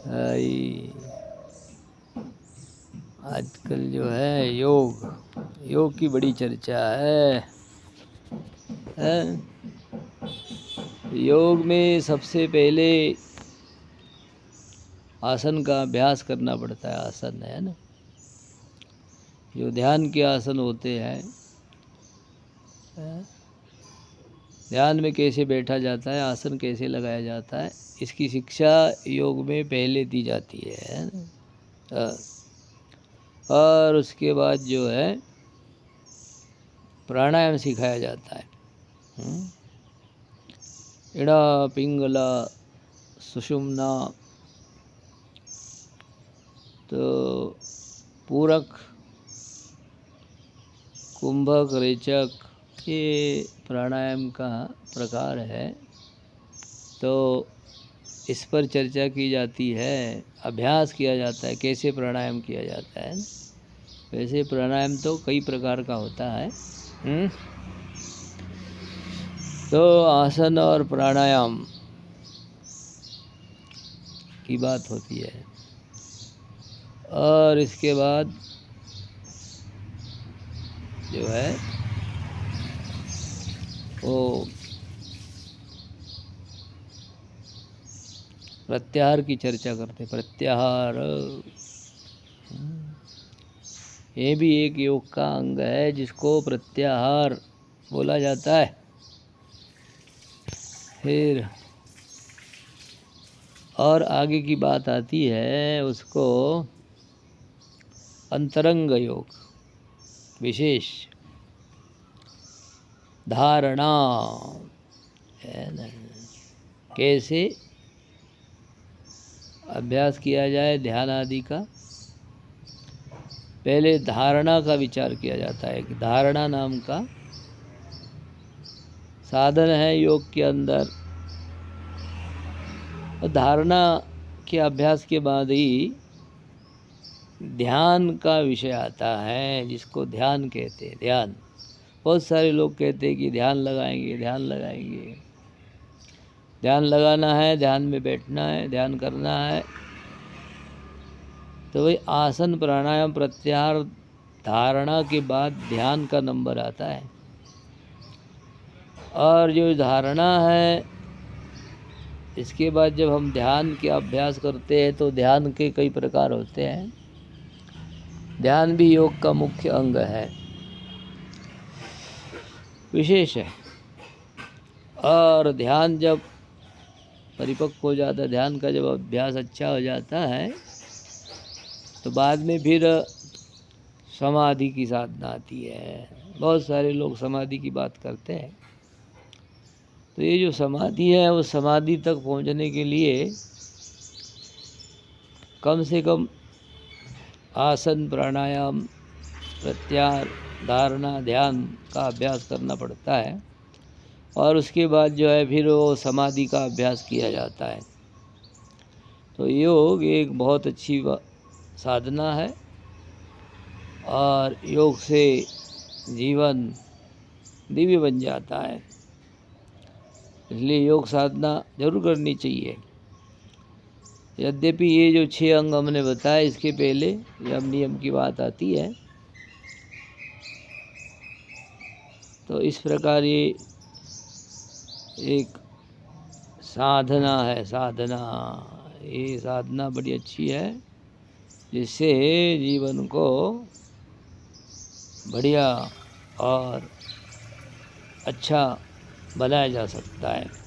आई आजकल जो है योग की बड़ी चर्चा है? योग में सबसे पहले आसन का अभ्यास करना पड़ता है। आसन है ना, जो ध्यान के आसन होते हैं। ध्यान में कैसे बैठा जाता है, आसन कैसे लगाया जाता है, इसकी शिक्षा योग में पहले दी जाती है ना? और उसके बाद जो है प्राणायाम सिखाया जाता है। इड़ा पिंगला सुषुम्ना, तो पूरक, कुंभक, रेचक, ये प्राणायाम का प्रकार है। तो इस पर चर्चा की जाती है, अभ्यास किया जाता है कैसे प्राणायाम किया जाता है। वैसे प्राणायाम तो कई प्रकार का होता है। तो आसन और प्राणायाम की बात होती है। और इसके बाद जो है वो प्रत्याहार की चर्चा करते। प्रत्याहार ये भी एक योग का अंग है, जिसको प्रत्याहार बोला जाता है। फिर और आगे की बात आती है, उसको अंतरंग योग, विशेष धारणा है ना, कैसे अभ्यास किया जाए ध्यान आदि का। पहले धारणा का विचार किया जाता है कि धारणा नाम का साधन है योग के अंदर। और धारणा के अभ्यास के बाद ही ध्यान का विषय आता है, जिसको ध्यान कहते हैं। ध्यान, बहुत सारे लोग कहते हैं कि ध्यान लगाएंगे, ध्यान लगाएंगे। ध्यान लगाना है, ध्यान में बैठना है, ध्यान करना है। तो वही आसन प्राणायाम प्रत्याहार धारणा के बाद ध्यान का नंबर आता है। और जो धारणा है, इसके बाद जब हम ध्यान के अभ्यास करते हैं तो ध्यान के कई प्रकार होते हैं। ध्यान भी योग का मुख्य अंग है, विशेष है। और ध्यान जब परिपक्व हो जाता है, ध्यान का जब अभ्यास अच्छा हो जाता है, तो बाद में फिर समाधि की साधना आती है। बहुत सारे लोग समाधि की बात करते हैं। तो ये जो समाधि है, वो समाधि तक पहुंचने के लिए कम से कम आसन प्राणायाम प्रत्याहार धारणा ध्यान का अभ्यास करना पड़ता है। और उसके बाद जो है फिर वो समाधि का अभ्यास किया जाता है। तो योग एक बहुत अच्छी साधना है। और योग से जीवन दिव्य बन जाता है। इसलिए योग साधना जरूर करनी चाहिए। यद्यपि ये जो 6 अंग हमने बताया, इसके पहले यम नियम की बात आती है। तो इस प्रकार ये एक साधना है। ये साधना बड़ी अच्छी है, जिससे जीवन को बढ़िया और अच्छा बनाया जा सकता है।